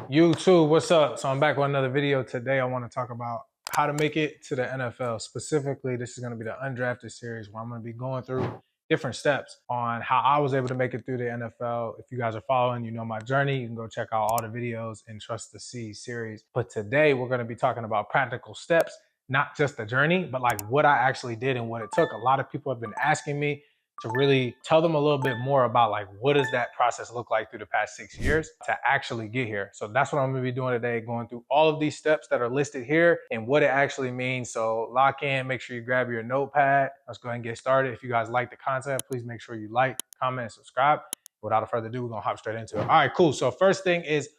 YouTube, what's up? So I'm back with another video. Today I want to talk about how to make it to the NFL. Specifically, this is going to be the Undrafted series where I'm going to be going through different steps on how I was able to make it through the NFL. If you guys are following, you know my journey. You can go check out all the videos in Trust the Sea series. But today we're going to be talking about practical steps, not just the journey, but like what I actually did and what it took. A lot of people have been asking me to really tell them a little bit more about like what does that process look like through the past 6 years to actually get here. So that's what I'm going to be doing today, going through all of these steps that are listed here and what it actually means. So lock in, make sure you grab your notepad. Let's go ahead and get started. If you guys like the content, please make sure you like, comment, and subscribe. Without further ado, we're going to hop straight into it. All right, cool. So first thing is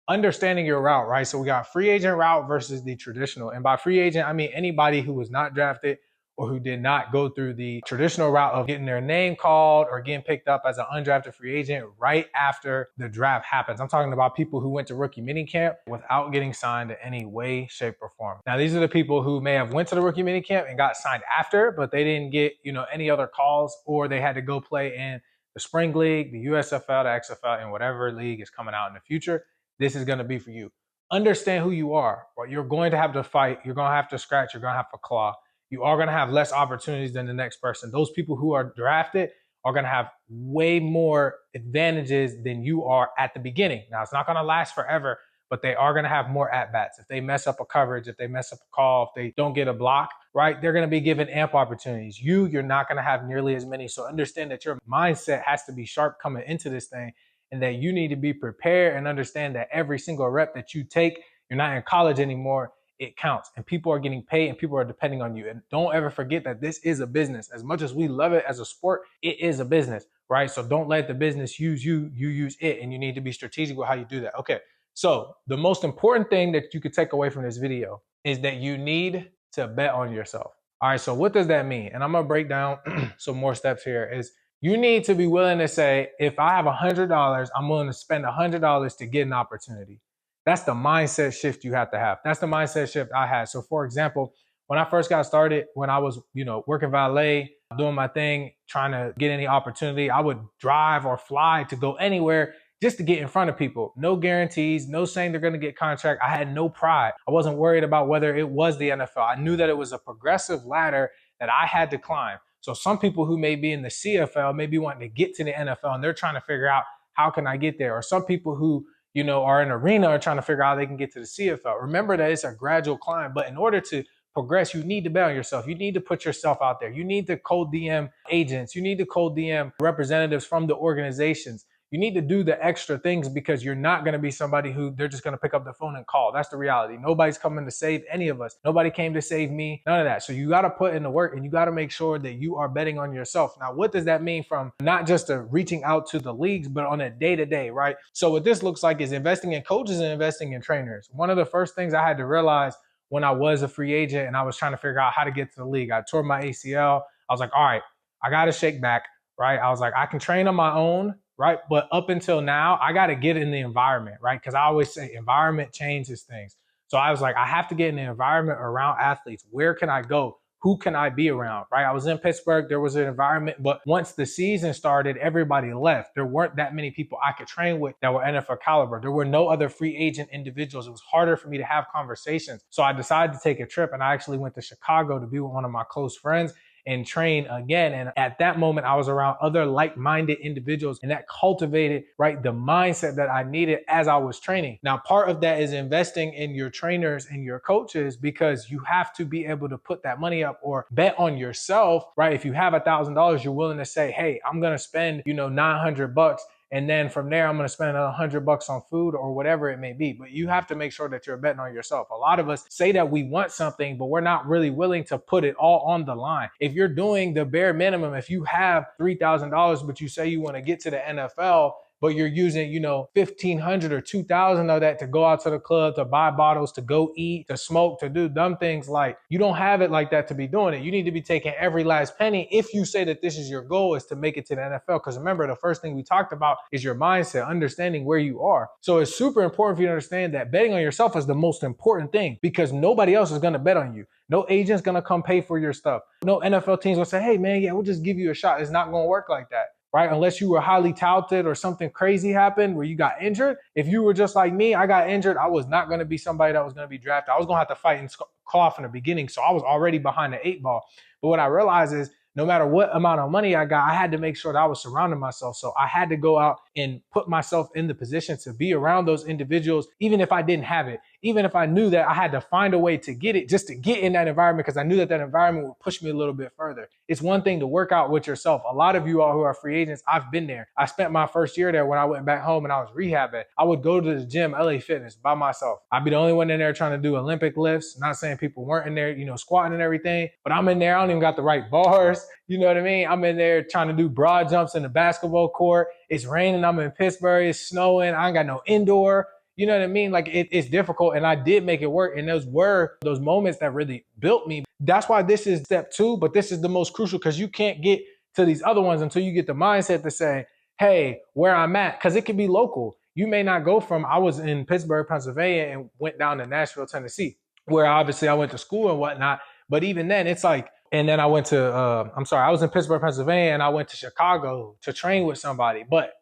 understanding your route, right? So we got free agent route versus the traditional. And by free agent, I mean anybody who was not drafted or who did not go through the traditional route of getting their name called or getting picked up as an undrafted free agent right after the draft happens. I'm talking about people who went to rookie minicamp without getting signed in any way, shape, or form. Now, these are the people who may have went to the rookie minicamp and got signed after, but they didn't get, any other calls, or they had to go play in the spring league, the USFL, the XFL, and whatever league is coming out in the future. This is going to be for you. Understand who you are. Right? You're going to have to fight. You're going to have to scratch. You're going to have to claw. You are going to have less opportunities than the next person. Those people who are drafted are going to have way more advantages than you are at the beginning. Now, it's not going to last forever, but they are going to have more at-bats. If they mess up a coverage, if they mess up a call, if they don't get a block, right, they're going to be given ample opportunities. You're not going to have nearly as many. So understand that your mindset has to be sharp coming into this thing and that you need to be prepared and understand that every single rep that you take, you're not in college anymore, it counts, and people are getting paid and people are depending on you. And don't ever forget that this is a business. As much as we love it as a sport, it is a business, right? So don't let the business use you, you use it, and you need to be strategic with how you do that. Okay, so the most important thing that you could take away from this video is that you need to bet on yourself. All right, so what does that mean? And I'm gonna break down some more steps here. Is you need to be willing to say, if I have $100, I'm willing to spend $100 to get an opportunity. That's the mindset shift you have to have. That's the mindset shift I had. So for example, when I first got started, when I was, working valet, doing my thing, trying to get any opportunity, I would drive or fly to go anywhere just to get in front of people. No guarantees, no saying they're going to get contract. I had no pride. I wasn't worried about whether it was the NFL. I knew that it was a progressive ladder that I had to climb. So some people who may be in the CFL may be wanting to get to the NFL and they're trying to figure out, how can I get there? Or some people who are in arena are trying to figure out how they can get to the CFL. Remember that it's a gradual climb, but in order to progress, you need to bet on yourself. You need to put yourself out there. You need to cold DM agents. You need to cold DM representatives from the organizations. You need to do the extra things because you're not going to be somebody who they're just going to pick up the phone and call. That's the reality. Nobody's coming to save any of us. Nobody came to save me. None of that. So you got to put in the work and you got to make sure that you are betting on yourself. Now, what does that mean from not just reaching out to the leagues, but on a day-to-day, right? So what this looks like is investing in coaches and investing in trainers. One of the first things I had to realize when I was a free agent and I was trying to figure out how to get to the league, I tore my ACL. I was like, all right, I got to shake back, right? I was like, I can train on my own, right? But up until now, I got to get in the environment, right? Because I always say environment changes things. So I was like, I have to get in the environment around athletes. Where can I go? Who can I be around, right? I was in Pittsburgh. There was an environment, but once the season started, everybody left. There weren't that many people I could train with that were NFL caliber. There were no other free agent individuals. It was harder for me to have conversations. So I decided to take a trip, and I actually went to Chicago to be with one of my close friends and train again. And at that moment, I was around other like-minded individuals, and that cultivated, right, the mindset that I needed as I was training. Now, part of that is investing in your trainers and your coaches, because you have to be able to put that money up or bet on yourself, right? If you have $1,000, you're willing to say, hey, I'm going to spend, $900. And then from there, I'm going to spend $100 on food or whatever it may be. But you have to make sure that you're betting on yourself. A lot of us say that we want something, but we're not really willing to put it all on the line. If you're doing the bare minimum, if you have $3,000, but you say you want to get to the NFL, but you're using, 1,500 or 2,000 of that to go out to the club, to buy bottles, to go eat, to smoke, to do dumb things. Like, you don't have it like that to be doing it. You need to be taking every last penny if you say that this is your goal, is to make it to the NFL. Because remember, the first thing we talked about is your mindset, understanding where you are. So it's super important for you to understand that betting on yourself is the most important thing, because nobody else is going to bet on you. No agent's going to come pay for your stuff. No NFL teams will say, hey, man, yeah, we'll just give you a shot. It's not going to work like that, right? Unless you were highly touted or something crazy happened where you got injured. If you were just like me, I got injured, I was not going to be somebody that was going to be drafted. I was going to have to fight and cough in the beginning. So I was already behind the 8 ball. But what I realized is, no matter what amount of money I got, I had to make sure that I was surrounding myself. So I had to go out and put myself in the position to be around those individuals, even if I didn't have it, even if I knew that I had to find a way to get it, just to get in that environment, because I knew that that environment would push me a little bit further. It's one thing to work out with yourself. A lot of you all who are free agents, I've been there. I spent my first year there when I went back home and I was rehabbing. I would go to the gym, LA Fitness, by myself. I'd be the only one in there trying to do Olympic lifts. Not saying people weren't in there, squatting and everything, but I'm in there. I don't even got the right bars. You know what I mean? I'm in there trying to do broad jumps in the basketball court. It's raining. I'm in Pittsburgh. It's snowing. I ain't got no indoor. You know what I mean? Like, it's difficult, and I did make it work. And those were those moments that really built me. That's why this is step 2, but this is the most crucial, because you can't get to these other ones until you get the mindset to say, hey, where I'm at, because it can be local. You may not go from, I was in Pittsburgh, Pennsylvania, and went down to Nashville, Tennessee, where obviously I went to school and whatnot. But even then, it's like, and then I went to, I was in Pittsburgh, Pennsylvania, and I went to Chicago to train with somebody. But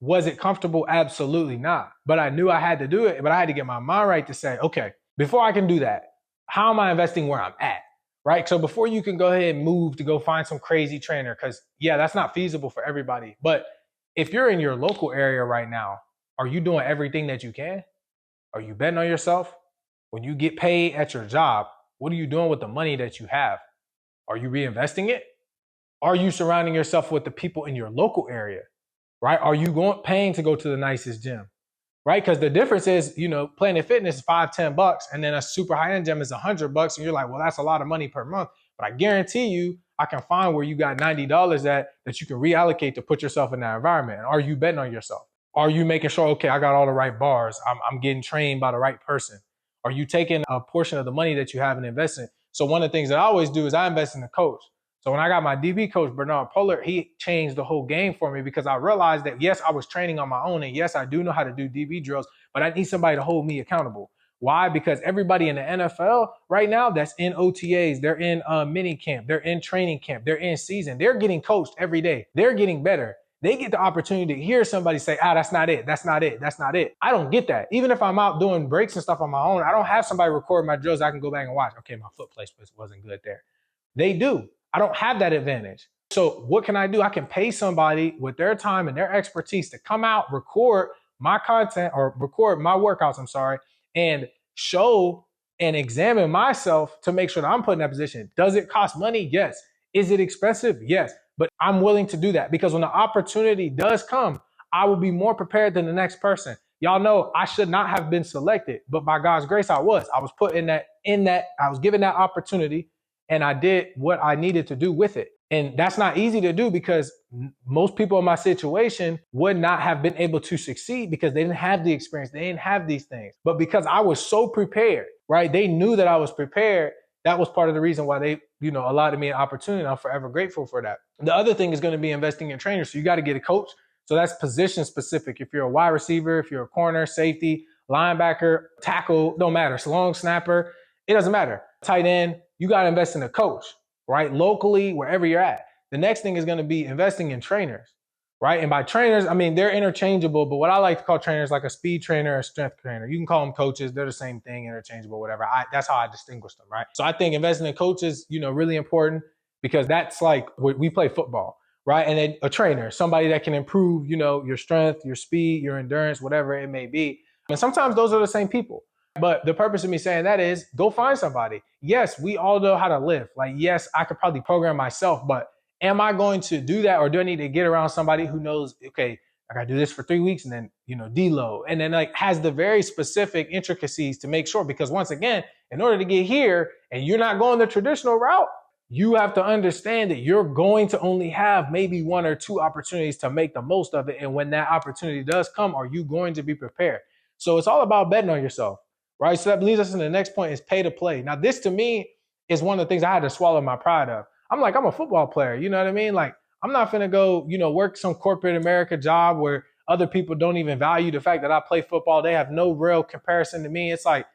was it comfortable? Absolutely not. But I knew I had to do it, but I had to get my mind right to say, okay, before I can do that, how am I investing where I'm at? Right? So before you can go ahead and move to go find some crazy trainer, because yeah, that's not feasible for everybody. But if you're in your local area right now, are you doing everything that you can? Are you betting on yourself? When you get paid at your job, what are you doing with the money that you have? Are you reinvesting it? Are you surrounding yourself with the people in your local area? Right? Are you paying to go to the nicest gym? Right? Because the difference is, Planet Fitness is $5-10, and then a super high-end gym is $100, and you're like, well, that's a lot of money per month. But I guarantee you, I can find where you got $90 that you can reallocate to put yourself in that environment. And are you betting on yourself? Are you making sure, okay, I got all the right bars, I'm getting trained by the right person? Are you taking a portion of the money that you have and investing? So one of the things that I always do is I invest in the coach. So when I got my DB coach, Bernard Pollard, he changed the whole game for me, because I realized that, yes, I was training on my own. And yes, I do know how to do DB drills, but I need somebody to hold me accountable. Why? Because everybody in the NFL right now that's in OTAs, they're in mini camp, they're in training camp, they're in season, they're getting coached every day. They're getting better. They get the opportunity to hear somebody say, that's not it. That's not it. That's not it. I don't get that. Even if I'm out doing breaks and stuff on my own, I don't have somebody record my drills. I can go back and watch. Okay, my foot placement wasn't good there. They do. I don't have that advantage. So what can I do? I can pay somebody with their time and their expertise to come out, record my content, or record my workouts, and show and examine myself to make sure that I'm put in that position. Does it cost money? Yes. Is it expensive? Yes. But I'm willing to do that, because when the opportunity does come, I will be more prepared than the next person. Y'all know I should not have been selected, but by God's grace, I was. I was put in that, I was given that opportunity, and I did what I needed to do with it. And that's not easy to do, because most people in my situation would not have been able to succeed because they didn't have the experience. They didn't have these things. But because I was so prepared, right? They knew that I was prepared. That was part of the reason why they, allotted me an opportunity. I'm forever grateful for that. The other thing is going to be investing in trainers. So you got to get a coach. So that's position specific. If you're a wide receiver, if you're a corner, safety, linebacker, tackle, don't matter. It's long snapper, it doesn't matter. Tight end, you got to invest in a coach, right? Locally, wherever you're at. The next thing is going to be investing in trainers, right? And by trainers, I mean, they're interchangeable, but what I like to call trainers, like a speed trainer, a strength trainer. You can call them coaches. They're the same thing, interchangeable, whatever. That's how I distinguish them, right? So I think investing in coaches, really important, because that's like, we play football, right? And then a trainer, somebody that can improve, your strength, your speed, your endurance, whatever it may be. And sometimes those are the same people. But the purpose of me saying that is, go find somebody. Yes, we all know how to lift. Like, yes, I could probably program myself, but am I going to do that? Or do I need to get around somebody who knows, okay, I gotta do this for 3 weeks and then, deload, and then like has the very specific intricacies to make sure, because once again, in order to get here and you're not going the traditional route, you have to understand that you're going to only have maybe 1 or 2 opportunities to make the most of it. And when that opportunity does come, are you going to be prepared? So it's all about betting on yourself, right? So that leads us to the next point is pay to play. Now, this to me is one of the things I had to swallow my pride of. I'm like, I'm a football player. You know what I mean? Like, I'm not going to go, work some corporate America job where other people don't even value the fact that I play football. They have no real comparison to me. It's like,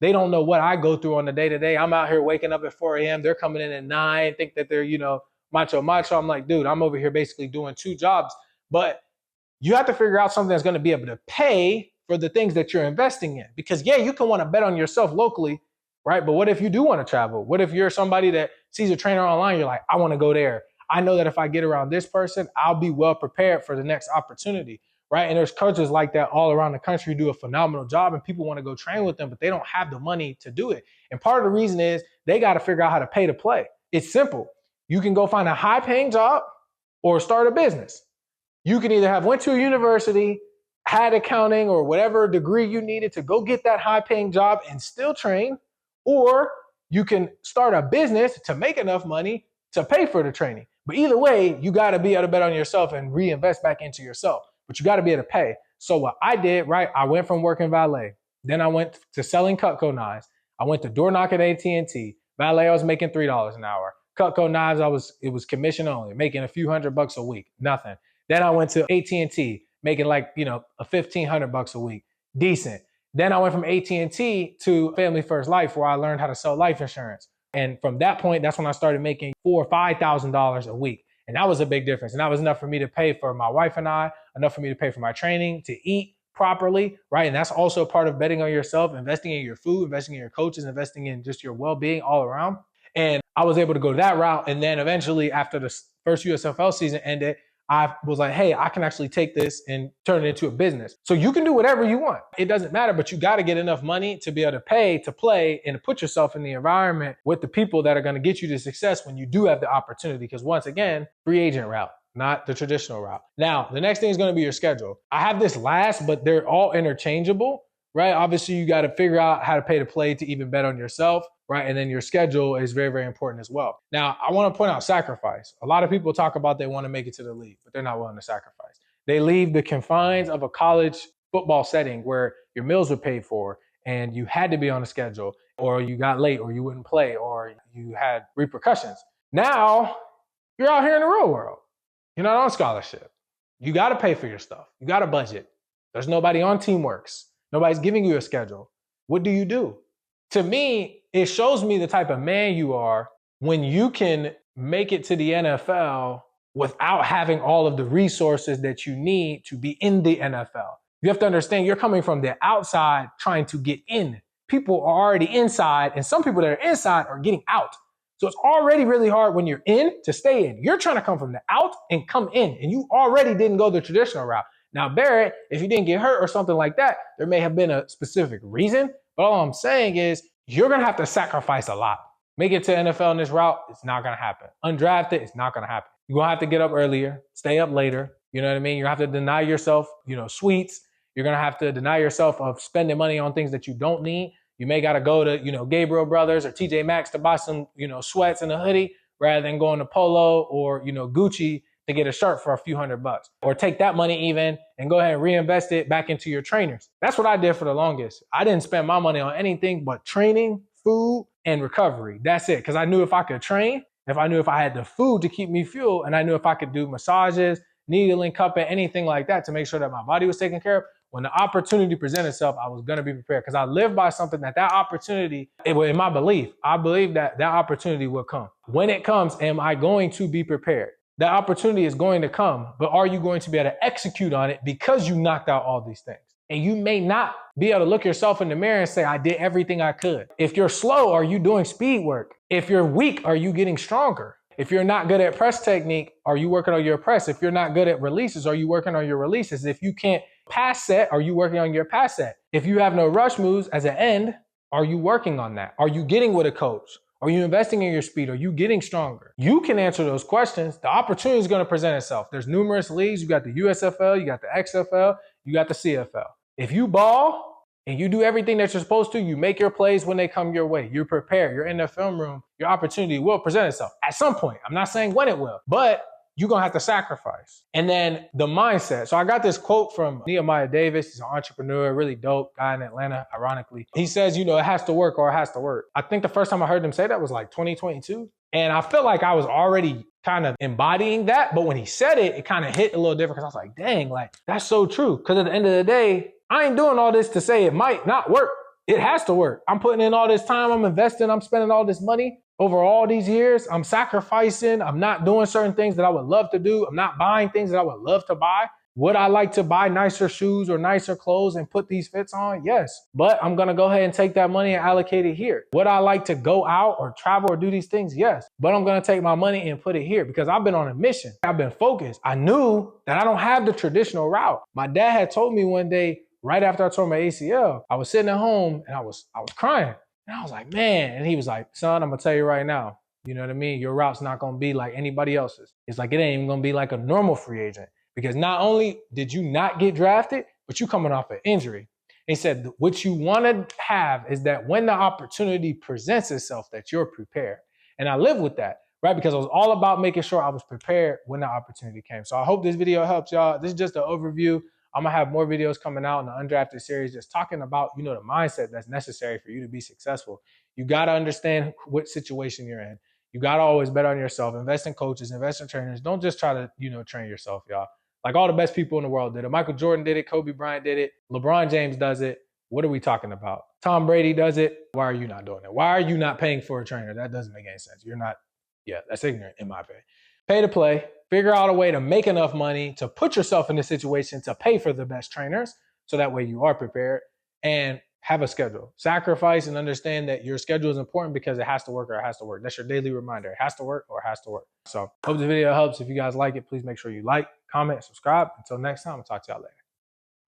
they don't know what I go through on the day to day. I'm out here waking up at 4 a.m. They're coming in at 9, think that they're, macho. I'm like, dude, I'm over here basically doing 2 jobs. But you have to figure out something that's going to be able to pay for the things that you're investing in. Because yeah, you can want to bet on yourself locally, right? But what if you do want to travel? What if you're somebody that sees a trainer online? You're like, I want to go there. I know that if I get around this person, I'll be well prepared for the next opportunity, right? And there's coaches like that all around the country who do a phenomenal job and people want to go train with them, but they don't have the money to do it. And part of the reason is they got to figure out how to pay to play. It's simple. You can go find a high paying job or start a business. You can either have went to a university, had accounting or whatever degree you needed to go get that high paying job and still train, or you can start a business to make enough money to pay for the training. But either way, you got to be able to bet on yourself and reinvest back into yourself. But you got to be able to pay. So what I did, right, I went from working valet. Then I went to selling Cutco knives. I went to door knocking at AT&T. Valet, I was making $3 an hour. Cutco knives, it was commission only, making a few $100 a week, nothing. Then I went to AT&T, making like, a $1,500 a week, decent. Then I went from AT&T to Family First Life, where I learned how to sell life insurance. And from that point, that's when I started making $4,000 or $5,000 a week. And that was a big difference. And that was enough for me to pay for my wife and I, enough for me to pay for my training, to eat properly, right? And that's also part of betting on yourself, investing in your food, investing in your coaches, investing in just your well-being all around. And I was able to go that route. And then eventually, after the first USFL season ended, I was like, hey, I can actually take this and turn it into a business. So you can do whatever you want. It doesn't matter, but you got to get enough money to be able to pay, to play, and to put yourself in the environment with the people that are going to get you to success when you do have the opportunity. Because once again, free agent route, not the traditional route. Now, the next thing is going to be your schedule. I have this last, but they're all interchangeable, right? Obviously, you got to figure out how to pay to play to even bet on yourself, right? And then your schedule is very, very important as well. Now, I want to point out sacrifice. A lot of people talk about they want to make it to the league, but they're not willing to sacrifice. They leave the confines of a college football setting where your meals were paid for and you had to be on a schedule, or you got late, or you wouldn't play, or you had repercussions. Now, you're out here in the real world. You're not on scholarship. You got to pay for your stuff. You got to budget. There's nobody on Teamworks. Nobody's giving you a schedule. What do you do? To me, it shows me the type of man you are when you can make it to the NFL without having all of the resources that you need to be in the NFL. You have to understand you're coming from the outside trying to get in. People are already inside, and some people that are inside are getting out. So it's already really hard when you're in to stay in. You're trying to come from the out and come in, and you already didn't go the traditional route. Now, Barrett, if you didn't get hurt or something like that, there may have been a specific reason. But all I'm saying is you're going to have to sacrifice a lot. Make it to NFL in this route, it's not going to happen. Undrafted, it's not going to happen. You're going to have to get up earlier, stay up later. You know what I mean? You're going to have to deny yourself, sweets. You're going to have to deny yourself of spending money on things that you don't need. You may got to go to, Gabriel Brothers or TJ Maxx to buy some, sweats and a hoodie rather than going to Polo or, Gucci to get a shirt for a few $100, or take that money even and go ahead and reinvest it back into your trainers. That's what I did for the longest. I didn't spend my money on anything but training, food, and recovery. That's it. Because I knew if I could train, if I knew if I had the food to keep me fueled, and I knew if I could do massages, needling, cupping, anything like that to make sure that my body was taken care of, when the opportunity presented itself, I was going to be prepared, because I live by something that opportunity, in my belief, I believe that opportunity will come. When it comes, am I going to be prepared? That opportunity is going to come, but are you going to be able to execute on it because you knocked out all these things? And you may not be able to look yourself in the mirror and say, I did everything I could. If you're slow, are you doing speed work? If you're weak, are you getting stronger? If you're not good at press technique, are you working on your press? If you're not good at releases, are you working on your releases? If you can't pass set, are you working on your pass set? If you have no rush moves as an end, are you working on that? Are you getting with a coach? Are you investing in your speed? Are you getting stronger? You can answer those questions. The opportunity is going to present itself. There's numerous leagues. You got the USFL, you got the XFL, you got the CFL. If you ball, and you do everything that you're supposed to, you make your plays when they come your way. You prepare. You're in the film room. Your opportunity will present itself at some point. I'm not saying when it will, but you're going to have to sacrifice. And then the mindset. So I got this quote from Nehemiah Davis. He's an entrepreneur, really dope guy in Atlanta, ironically. He says, you know, it has to work or it has to work. I think the first time I heard him say that was like 2022. And I felt like I was already kind of embodying that. But when he said it, it kind of hit a little different because I was like, dang, like that's so true. Because at the end of the day, I ain't doing all this to say it might not work. It has to work. I'm putting in all this time. I'm investing. I'm spending all this money over all these years. I'm sacrificing. I'm not doing certain things that I would love to do. I'm not buying things that I would love to buy. Would I like to buy nicer shoes or nicer clothes and put these fits on? Yes. But I'm going to go ahead and take that money and allocate it here. Would I like to go out or travel or do these things? Yes. But I'm going to take my money and put it here because I've been on a mission. I've been focused. I knew that I don't have the traditional route. My dad had told me one day, right after I tore my ACL, I was sitting at home and I was crying. And I was like, man. And he was like, son, I'm going to tell you right now, you know what I mean? Your route's not going to be like anybody else's. It's like, it ain't even going to be like a normal free agent. Because not only did you not get drafted, but you coming off an injury. He said, what you want to have is that when the opportunity presents itself, that you're prepared. And I live with that, right? Because I was all about making sure I was prepared when the opportunity came. So I hope this video helps y'all. This is just an overview. I'm going to have more videos coming out in the Undrafted series, just talking about, you know, the mindset that's necessary for you to be successful. You got to understand what situation you're in. You got to always bet on yourself, invest in coaches, invest in trainers. Don't just try to, you know, train yourself, y'all. Like all the best people in the world did it. Michael Jordan did it. Kobe Bryant did it. LeBron James does it. What are we talking about? Tom Brady does it. Why are you not doing it? Why are you not paying for a trainer? That doesn't make any sense. You're not, yeah, that's ignorant in my opinion. Pay to play. Figure out a way to make enough money to put yourself in a situation to pay for the best trainers. So that way you are prepared and have a schedule. Sacrifice and understand that your schedule is important because it has to work or it has to work. That's your daily reminder. It has to work or it has to work. So hope the video helps. If you guys like it, please make sure you like, comment, subscribe. Until next time, I'll talk to y'all later.